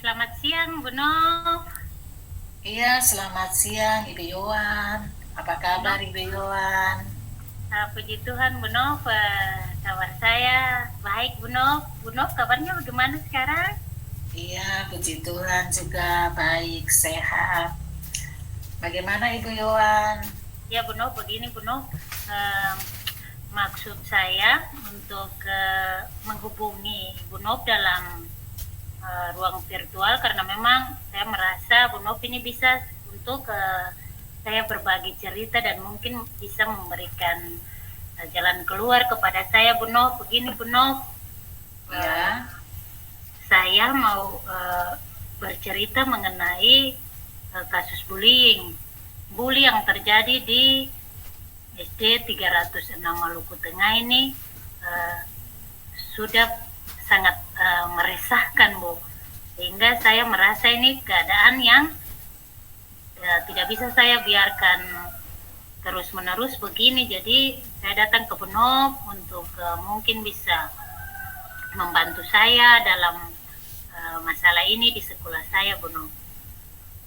Selamat siang, Bu Nov. Iya, selamat siang Ibu Yowan. Apa kabar Nov, Ibu Yowan? puji Tuhan, Bu Nov. Kabar saya baik, Bu Nov. Bu Nov, kabarnya bagaimana sekarang? Iya, puji Tuhan juga baik, sehat. Bagaimana Ibu Yowan? Ya, Bu Nov, begini, Bu Nov. Maksud saya untuk menghubungi Bu Nov dalam ruang virtual karena memang saya merasa Bu Nov ini bisa untuk saya berbagi cerita dan mungkin bisa memberikan jalan keluar kepada saya, Bu Nov. Begini, Bu Nov. Ya. Saya mau bercerita mengenai kasus bullying. Bully yang terjadi di SD 306 Maluku Tengah ini sudah sangat meresahkan, Bu. Sehingga saya merasa ini keadaan yang tidak bisa saya biarkan terus-menerus begini. Jadi saya datang ke Benop untuk mungkin bisa membantu saya dalam masalah ini di sekolah saya, Bu Nov.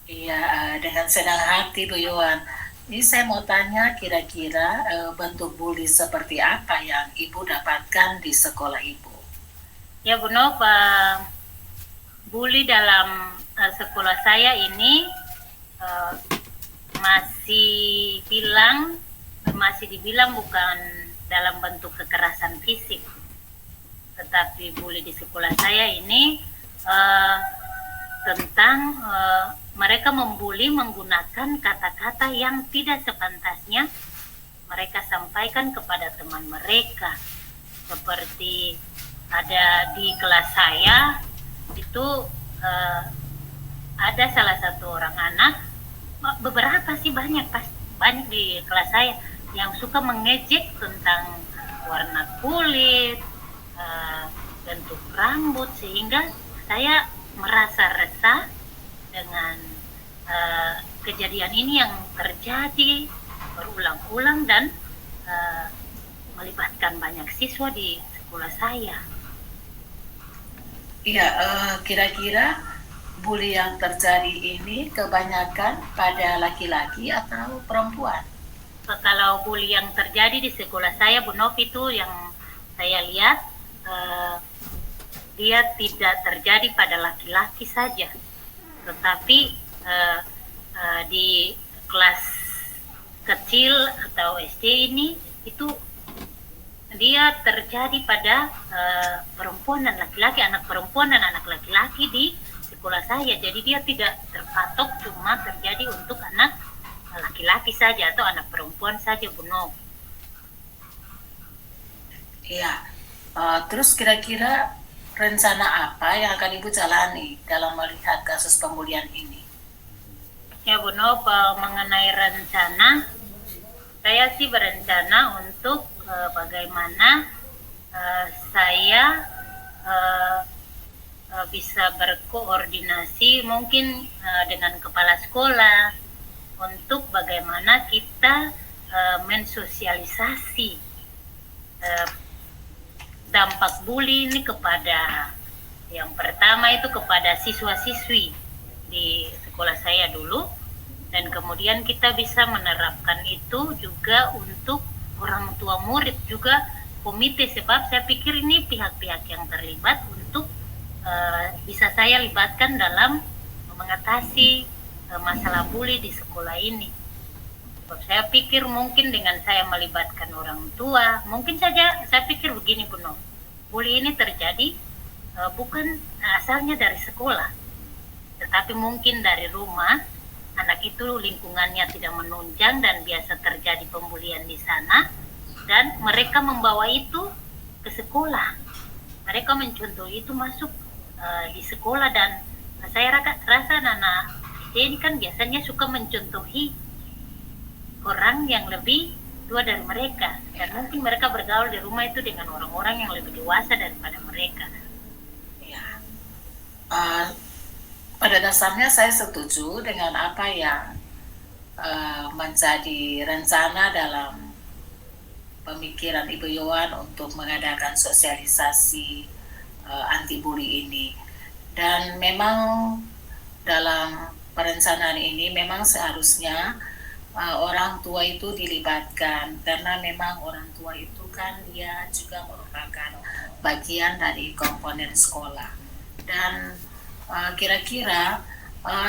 Iya, dengan senang hati Bu Yowan. Ini saya mau tanya kira-kira bentuk bully seperti apa yang Ibu dapatkan di sekolah Ibu? Ya, Bu Nov, bully dalam sekolah saya ini masih dibilang bukan dalam bentuk kekerasan fisik, tetapi bully di sekolah saya ini tentang mereka membuli menggunakan kata-kata yang tidak sepantasnya mereka sampaikan kepada teman mereka. Seperti ada di kelas saya itu ada salah satu orang anak, beberapa sih banyak di kelas saya yang suka mengejek tentang warna kulit, bentuk rambut, sehingga saya merasa resah dengan kejadian ini yang terjadi berulang-ulang dan melibatkan banyak siswa di sekolah saya. Iya, kira-kira bully yang terjadi ini kebanyakan pada laki-laki atau perempuan? Kalau bully yang terjadi di sekolah saya, Bu Nov, itu yang saya lihat dia tidak terjadi pada laki-laki saja, tetapi di kelas kecil atau SD ini itu dia terjadi pada perempuan dan laki-laki, anak perempuan dan anak laki-laki di sekolah saya. Jadi dia tidak terpatok cuma terjadi untuk anak laki-laki saja atau anak perempuan saja, Bu Nov. Iya. Terus kira-kira rencana apa yang akan Ibu jalani dalam melihat kasus pembulian ini? Ya, Bu Nov, mengenai rencana, saya sih berencana untuk bagaimana saya bisa berkoordinasi mungkin dengan kepala sekolah untuk bagaimana kita mensosialisasi dampak bully ini kepada, yang pertama itu kepada siswa-siswi di sekolah saya dulu, dan kemudian kita bisa menerapkan itu juga untuk orang tua murid juga komite, sebab saya pikir ini pihak-pihak yang terlibat untuk bisa saya libatkan dalam mengatasi masalah bully di sekolah ini. Sebab saya pikir mungkin dengan saya melibatkan orang tua, mungkin saja saya pikir begini, Bu Nov, bully ini terjadi bukan asalnya dari sekolah, tetapi mungkin dari rumah. Anak itu lingkungannya tidak menunjang dan biasa terjadi pembulian di sana, dan mereka membawa itu ke sekolah. Mereka mencontoh itu masuk di sekolah, dan saya rasa anak ini kan biasanya suka mencontohi orang yang lebih tua dari mereka, dan mungkin mereka bergaul di rumah itu dengan orang-orang yang lebih dewasa daripada mereka. Ya. Pada dasarnya saya setuju dengan apa yang menjadi rencana dalam pemikiran Ibu Yowan untuk mengadakan sosialisasi anti bully ini. Dan memang dalam perencanaan ini memang seharusnya orang tua itu dilibatkan, karena memang orang tua itu kan dia juga merupakan bagian dari komponen sekolah. Dan kira-kira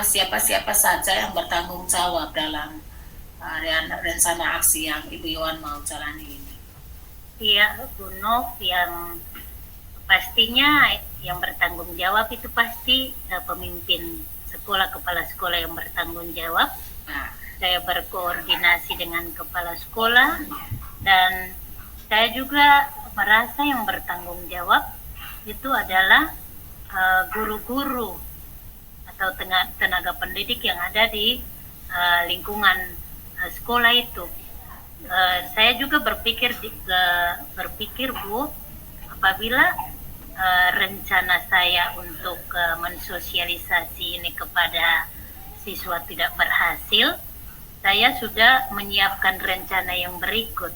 siapa-siapa saja yang bertanggung jawab dalam rencana aksi yang Ibu Yohan mau jalani ini? Iya, Bu Nov, yang pastinya yang bertanggung jawab itu pasti pemimpin sekolah, kepala sekolah yang bertanggung jawab. Nah, Saya berkoordinasi dengan kepala sekolah, dan saya juga merasa yang bertanggung jawab itu adalah guru-guru atau tenaga pendidik yang ada di lingkungan sekolah itu. Saya juga berpikir Bu, apabila rencana saya untuk mensosialisasi ini kepada siswa tidak berhasil, saya sudah menyiapkan rencana yang berikut.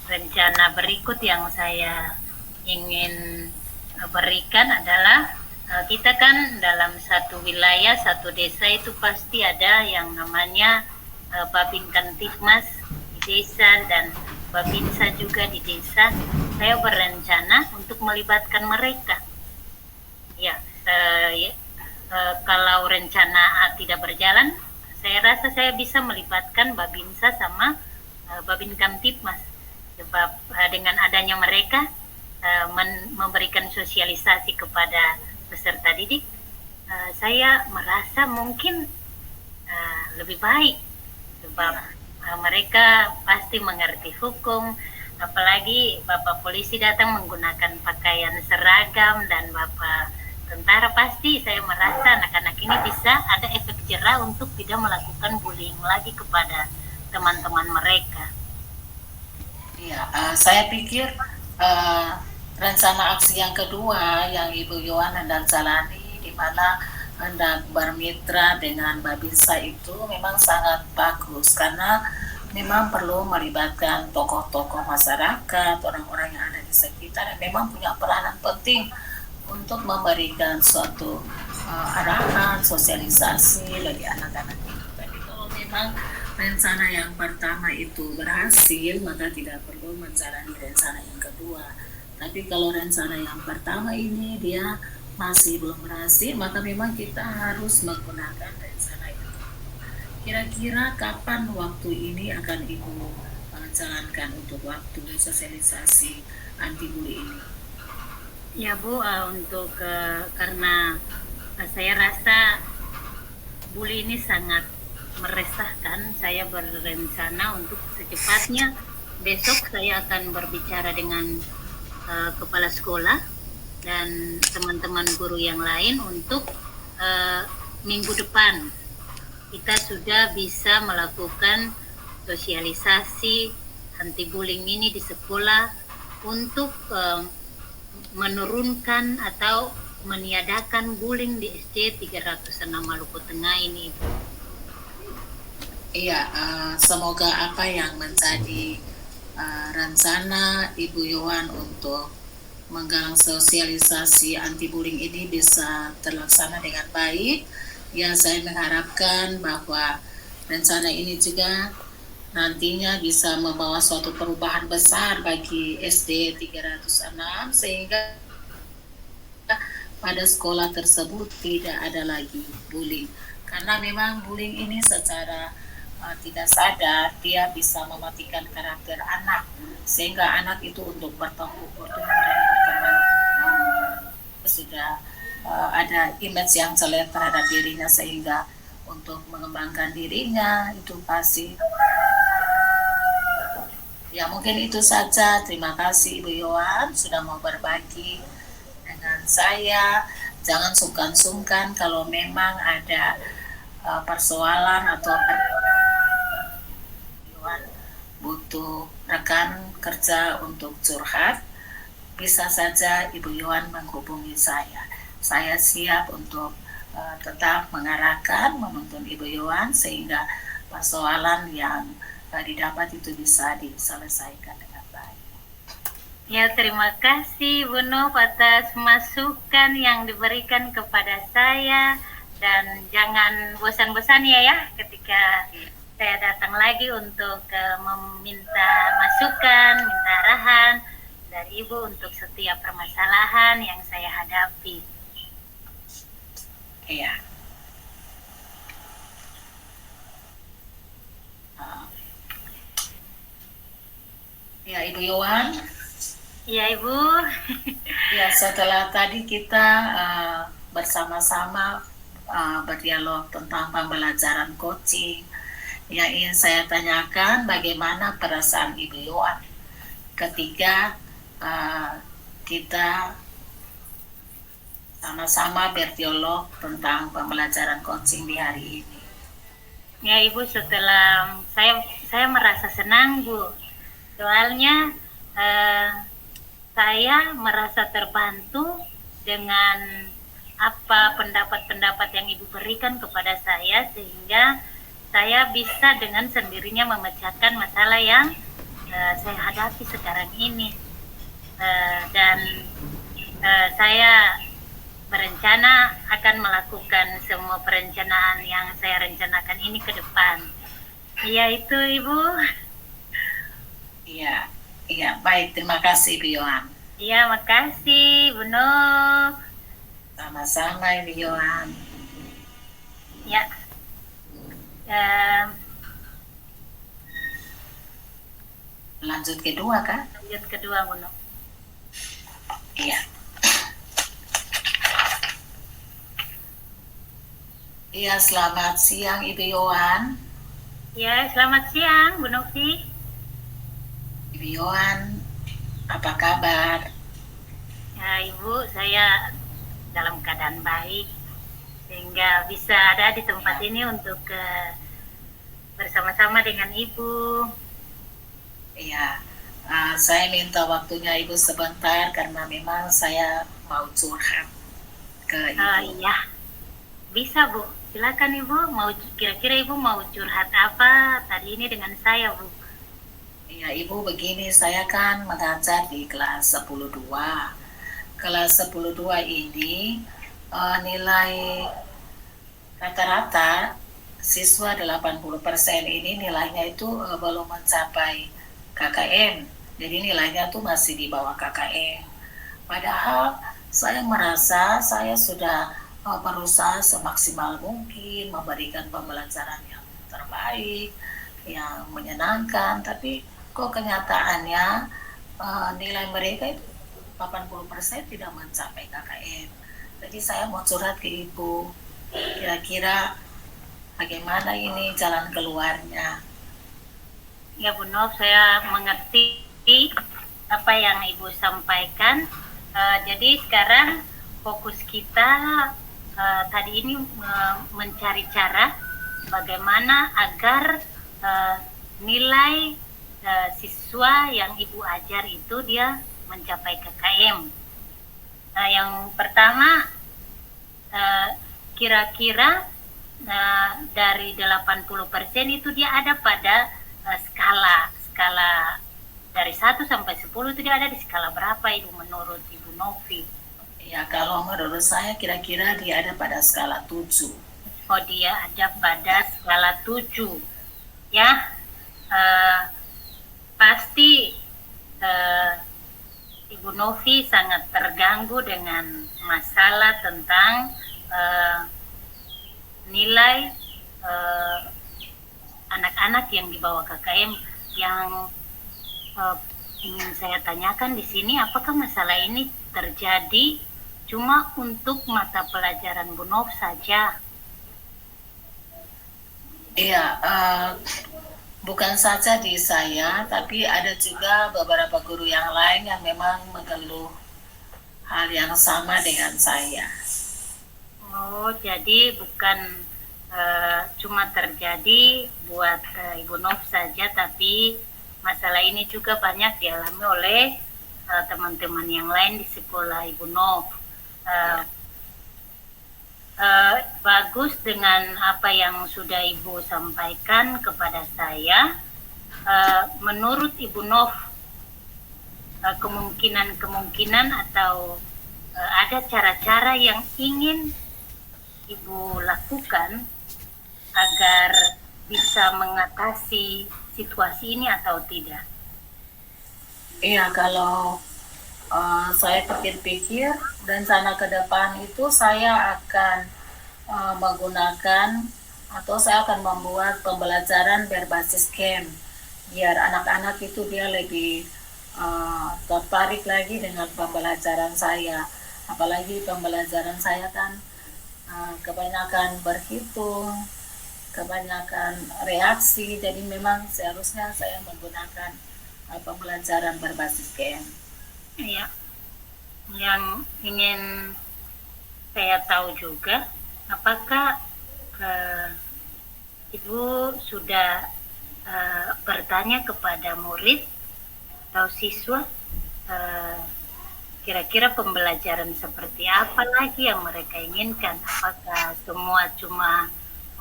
Rencana berikut yang saya ingin berikan adalah, kita kan dalam satu wilayah, satu desa itu pasti ada yang namanya Babin Kantipmas di desa dan Babinsa juga di desa. Saya berencana untuk melibatkan mereka. Ya, kalau rencana tidak berjalan, saya rasa saya bisa melibatkan Babinsa sama Babin Kamtipmas. Sebab dengan adanya mereka memberikan sosialisasi kepada peserta didik, saya merasa mungkin lebih baik. Sebab mereka pasti mengerti hukum, apalagi Bapak polisi datang menggunakan pakaian seragam dan Bapak tentara, pasti saya merasa anak-anak ini bisa ada efek jerah untuk tidak melakukan bullying lagi kepada teman-teman mereka. Iya, saya pikir rencana aksi yang kedua yang Ibu Yohan hendak jalani, di mana hendak bermitra dengan Babinsa, itu memang sangat bagus, karena memang perlu melibatkan tokoh-tokoh masyarakat, orang-orang yang ada di sekitar, dan memang punya peranan penting untuk memberikan suatu arahan, sosialisasi bagi anak-anak itu. Tapi kalau memang rencana yang pertama itu berhasil, maka tidak perlu menjalani rencana yang kedua. Tapi kalau rencana yang pertama ini dia masih belum berhasil, maka memang kita harus menggunakan rencana itu. Kira-kira kapan waktu ini akan Ibu jalankan untuk waktu sosialisasi anti bully ini? Ya Bu, untuk karena saya rasa bully ini sangat meresahkan, saya berencana untuk secepatnya besok saya akan berbicara dengan kepala sekolah dan teman-teman guru yang lain untuk minggu depan kita sudah bisa melakukan sosialisasi anti bullying ini di sekolah untuk menurunkan atau meniadakan bullying di SD 306 Maluku Tengah ini. Iya, semoga apa yang menjadi rencana Ibu Yohan untuk menggalang sosialisasi anti bullying ini bisa terlaksana dengan baik. Ya, saya mengharapkan bahwa rencana ini juga nantinya bisa membawa suatu perubahan besar bagi SD 306, sehingga pada sekolah tersebut tidak ada lagi bullying. Karena memang bullying ini secara tidak sadar dia bisa mematikan karakter anak, sehingga anak itu untuk bertumbuh dan berkembang sudah ada image yang jelek terhadap dirinya, sehingga untuk mengembangkan dirinya itu pasti. Ya, mungkin itu saja. Terima kasih Ibu Yohan sudah mau berbagi dengan saya. Jangan sungkan-sungkan kalau memang ada persoalan atau butuh rekan kerja untuk curhat, bisa saja Ibu Yohan menghubungi saya. Saya siap untuk tetap mengarahkan, menuntun Ibu Yohan sehingga persoalan yang didapat itu bisa diselesaikan dengan baik. Ya, terima kasih Bu Nov atas masukan yang diberikan kepada saya, dan jangan bosan-bosan ya ketika saya datang lagi untuk meminta masukan, minta arahan dari Ibu untuk setiap permasalahan yang saya hadapi. Iya. Ya, Ibu Yohan. Iya, Ibu. Ya, setelah tadi kita bersama-sama berdialog tentang pembelajaran coaching, yang ingin saya tanyakan bagaimana perasaan Ibu Yohan ketika kita sama-sama berdialog tentang pembelajaran coaching di hari ini. Ya, Ibu, setelah saya merasa senang, Bu. Soalnya saya merasa terbantu dengan apa pendapat-pendapat yang Ibu berikan kepada saya, sehingga saya bisa dengan sendirinya memecahkan masalah yang saya hadapi sekarang ini. Dan saya berencana akan melakukan semua perencanaan yang saya rencanakan ini ke depan. Iya, itu Ibu. Iya, baik, terima kasih Ibu Yohan. Iya, makasih Bu Nov. Sama-sama Ibu Yohan. Ya. Lanjut kedua kan? Lanjut kedua Bu Nov. Iya. Iya, selamat siang Ibu Yohan. Ya, selamat siang Bu Novi. Ibu Yohan, apa kabar? Ya, Ibu, saya dalam keadaan baik sehingga bisa ada di tempat ini untuk bersama-sama dengan Ibu. Iya, saya minta waktunya Ibu sebentar karena memang saya mau curhat ke Ibu. Iya, bisa Bu. Silakan Ibu. Kira-kira Ibu mau curhat apa tadi ini dengan saya, Bu? Iya, Ibu, begini, saya kan mengajar di kelas 10-2. Kelas 10-2 ini nilai rata-rata siswa 80% ini nilainya itu belum mencapai KKM. Jadi nilainya tuh masih di bawah KKM. Padahal saya merasa saya sudah berusaha semaksimal mungkin memberikan pembelajaran yang terbaik, yang menyenangkan, tapi kok kenyataannya nilai mereka itu 80% tidak mencapai KKM. Jadi saya mau curhat ke Ibu, kira-kira bagaimana ini jalan keluarnya? Ya Bu Nov, saya mengerti apa yang Ibu sampaikan. Jadi sekarang fokus kita tadi ini mencari cara bagaimana agar nilai siswa yang Ibu ajar itu dia mencapai KKM. Yang pertama, kira-kira dari 80% itu dia ada pada skala dari 1 sampai 10 itu dia ada di skala berapa Ibu menurut Ibu Novi? Ya, kalau menurut saya kira-kira dia ada pada skala 7. Oh, dia ada pada skala 7. Ya, pasti Ibu Novi sangat terganggu dengan masalah tentang nilai anak-anak yang di bawah KKM. Yang ingin saya tanyakan di sini, apakah masalah ini terjadi cuma untuk mata pelajaran Bu Nov saja? Iya, bukan saja di saya, tapi ada juga beberapa guru yang lain yang memang mengeluh hal yang sama dengan saya. Oh, jadi bukan cuma terjadi buat Ibu Nov saja, tapi masalah ini juga banyak dialami oleh teman-teman yang lain di sekolah Ibu Nov. Bagus dengan apa yang sudah Ibu sampaikan kepada saya. Menurut Ibu Nov, kemungkinan-kemungkinan atau ada cara-cara yang ingin Ibu lakukan agar bisa mengatasi situasi ini atau tidak? Iya, kalau saya pikir-pikir rencana ke depan itu saya akan menggunakan atau saya akan membuat pembelajaran berbasis game biar anak-anak itu dia lebih tertarik lagi dengan pembelajaran saya. Apalagi pembelajaran saya kan kebanyakan berhitung, kebanyakan reaksi, jadi memang seharusnya saya menggunakan pembelajaran berbasis game. Ya, yang ingin saya tahu juga, apakah Ibu sudah bertanya kepada murid atau siswa kira-kira pembelajaran seperti apa lagi yang mereka inginkan? Apakah semua cuma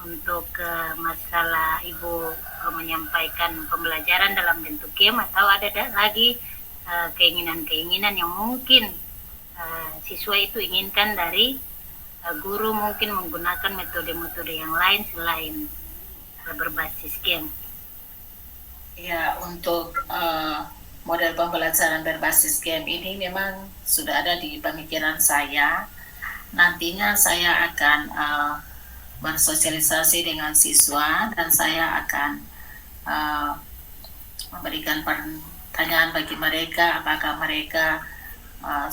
untuk masalah Ibu menyampaikan pembelajaran dalam bentuk game, atau ada lagi keinginan-keinginan yang mungkin siswa itu inginkan dari guru, mungkin menggunakan metode-metode yang lain selain berbasis game? Ya, untuk model pembelajaran berbasis game ini memang sudah ada di pemikiran saya. Nantinya saya akan bersosialisasi dengan siswa dan saya akan memberikan pertanyaan bagi mereka, apakah mereka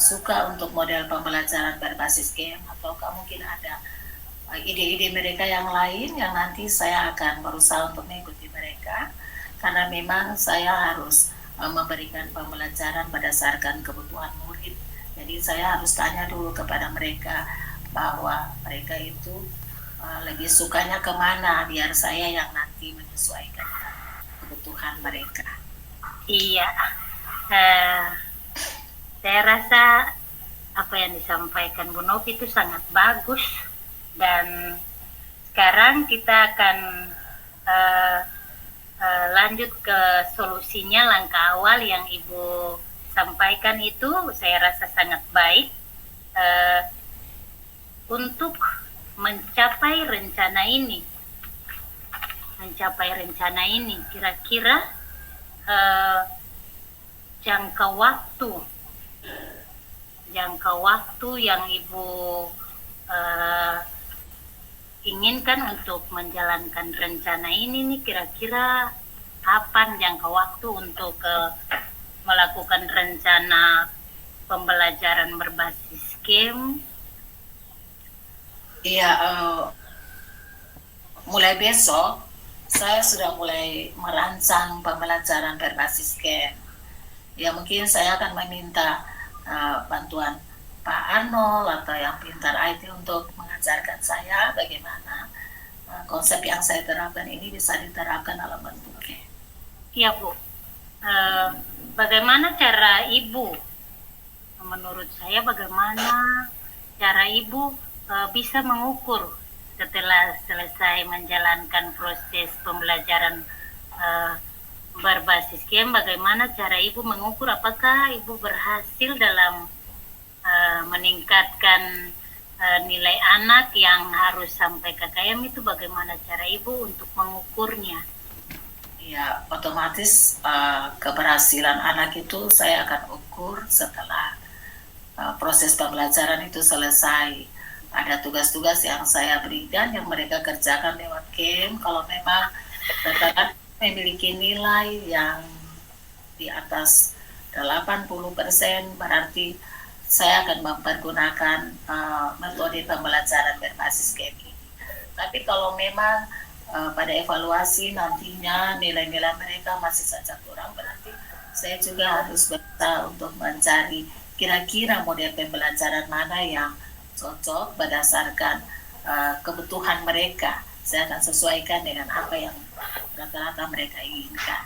suka untuk model pembelajaran berbasis game ataukah mungkin ada ide-ide mereka yang lain yang nanti saya akan berusaha untuk mengikuti mereka, karena memang saya harus memberikan pembelajaran berdasarkan kebutuhan murid. Jadi saya harus tanya dulu kepada mereka bahwa mereka itu lebih sukanya kemana, biar saya yang nanti menyesuaikan kebutuhan mereka. Iya, saya rasa apa yang disampaikan Bu Novi itu sangat bagus, dan sekarang kita akan lanjut ke solusinya. Langkah awal yang Ibu sampaikan itu saya rasa sangat baik. Untuk mencapai rencana ini, kira-kira jangka waktu yang Ibu inginkan untuk menjalankan rencana ini nih, kira-kira kapan jangka waktu untuk melakukan rencana pembelajaran berbasis game? Iya, mulai besok saya sudah mulai merancang pembelajaran berbasis game. Ya, mungkin saya akan meminta bantuan Pak Arnold atau yang pintar IT untuk mengajarkan saya bagaimana konsep yang saya terapkan ini bisa diterapkan dalam bentuk game. Ya Bu, bagaimana cara Ibu, menurut saya bagaimana cara Ibu bisa mengukur setelah selesai menjalankan proses pembelajaran berbasis game, bagaimana cara Ibu mengukur apakah Ibu berhasil dalam meningkatkan nilai anak yang harus sampai KKM itu? Bagaimana cara Ibu untuk mengukurnya? Ya, otomatis keberhasilan anak itu saya akan ukur setelah proses pembelajaran itu selesai. Ada tugas-tugas yang saya berikan yang mereka kerjakan lewat game. Kalau memang mereka memiliki nilai yang di atas 80%, berarti saya akan mempergunakan metode pembelajaran berbasis game ini. Tapi kalau memang pada evaluasi nantinya nilai-nilai mereka masih saja kurang, berarti saya juga harus berusaha untuk mencari kira-kira model pembelajaran mana yang cocok berdasarkan kebutuhan mereka. Saya akan sesuaikan dengan apa yang rata-rata mereka inginkan.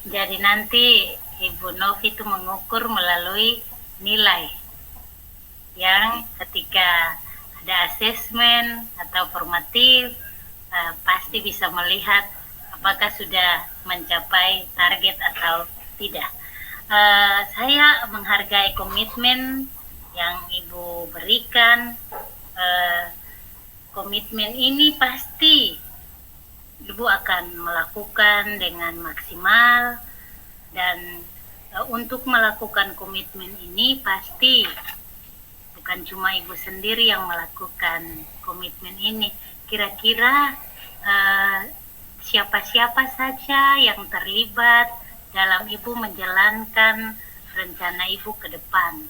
Jadi nanti Ibu Novi itu mengukur melalui nilai yang ketika ada asesmen atau formatif pasti bisa melihat apakah sudah mencapai target atau tidak. Saya menghargai komitmen yang Ibu berikan. Komitmen ini pasti Ibu akan melakukan dengan maksimal, dan untuk melakukan komitmen ini pasti bukan cuma Ibu sendiri yang melakukan komitmen ini. Kira-kira siapa-siapa saja yang terlibat dalam Ibu menjalankan rencana Ibu ke depan?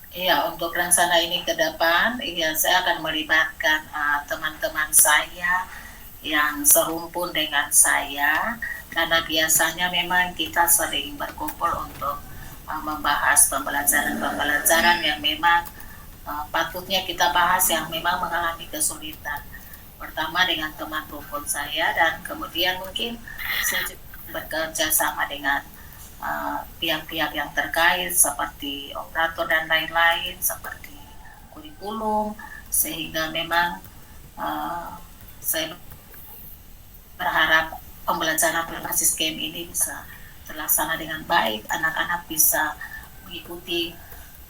Iya, untuk rencana ini ke depan, iya saya akan melibatkan teman-teman saya yang serumpun dengan saya, karena biasanya memang kita sering berkumpul untuk membahas pembelajaran-pembelajaran yang memang patutnya kita bahas yang memang mengalami kesulitan. Pertama dengan teman rukun saya, dan kemudian mungkin saya bekerja sama dengan pihak-pihak yang terkait seperti operator dan lain-lain, seperti kurikulum, sehingga memang saya berharap pembelajaran berbasis game ini bisa terlaksana dengan baik, anak-anak bisa mengikuti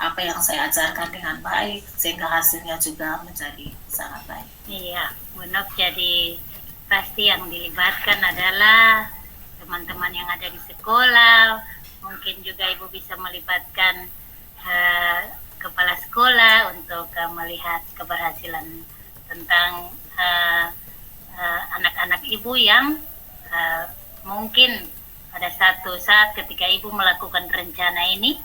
apa yang saya ajarkan dengan baik, sehingga hasilnya juga menjadi sangat baik. Iya, Bu Nov, jadi pasti yang dilibatkan adalah teman-teman yang ada di sekolah. Mungkin juga Ibu bisa melibatkan kepala sekolah untuk melihat keberhasilan tentang anak-anak Ibu yang mungkin pada satu saat ketika Ibu melakukan rencana ini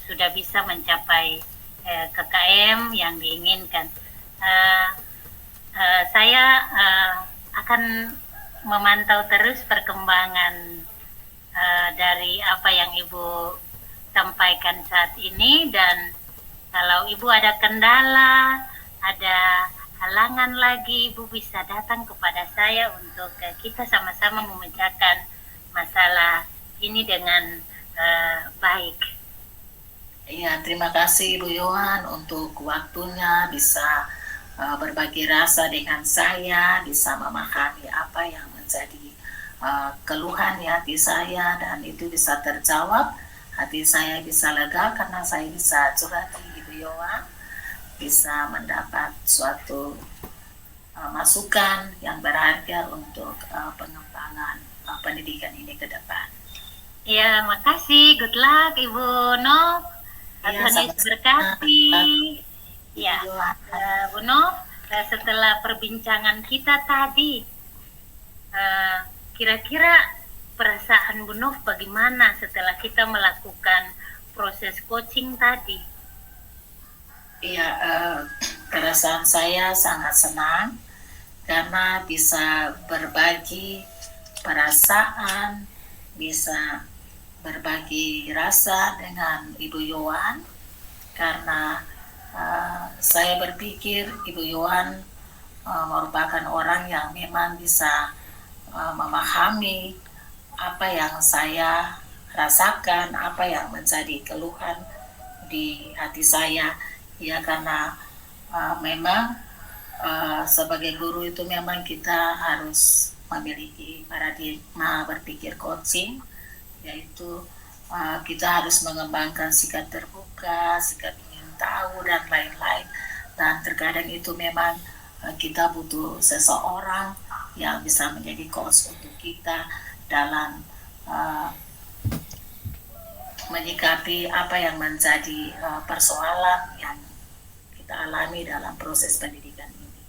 sudah bisa mencapai KKM yang diinginkan. Saya akan memantau terus perkembangan dari apa yang Ibu sampaikan saat ini, dan kalau Ibu ada kendala, ada halangan lagi, Ibu bisa datang kepada saya untuk kita sama-sama memecahkan masalah ini dengan baik. Iya, terima kasih Ibu Yohan untuk waktunya, bisa berbagi rasa dengan saya, bisa memahami apa yang menjadi keluhan di hati saya, dan itu bisa terjawab. Hati saya bisa lega karena saya bisa curhati Ibu Yohan, bisa mendapat suatu masukan yang berharga untuk pengembangan pendidikan ini ke depan. Ya, makasih. Good luck Ibu Nov. Tuhan Yesus berkati. Ya, Bu Nov, setelah perbincangan kita tadi, kira-kira perasaan Bu Nov bagaimana setelah kita melakukan proses coaching tadi? Iya, perasaan saya sangat senang karena bisa berbagi perasaan, bisa berbagi rasa dengan Ibu Yohan, karena saya berpikir Ibu Yohan merupakan orang yang memang bisa memahami apa yang saya rasakan, apa yang menjadi keluhan di hati saya. Ya, karena memang sebagai guru itu memang kita harus memiliki paradigma berpikir coaching, yaitu kita harus mengembangkan sikap terbuka, sikap ingin tahu, dan lain-lain. Dan terkadang itu memang kita butuh seseorang yang bisa menjadi coach untuk kita dalam menyikapi apa yang menjadi persoalan yang kita alami dalam proses pendidikan ini.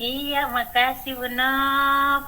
Iya, makasih Bu Nov.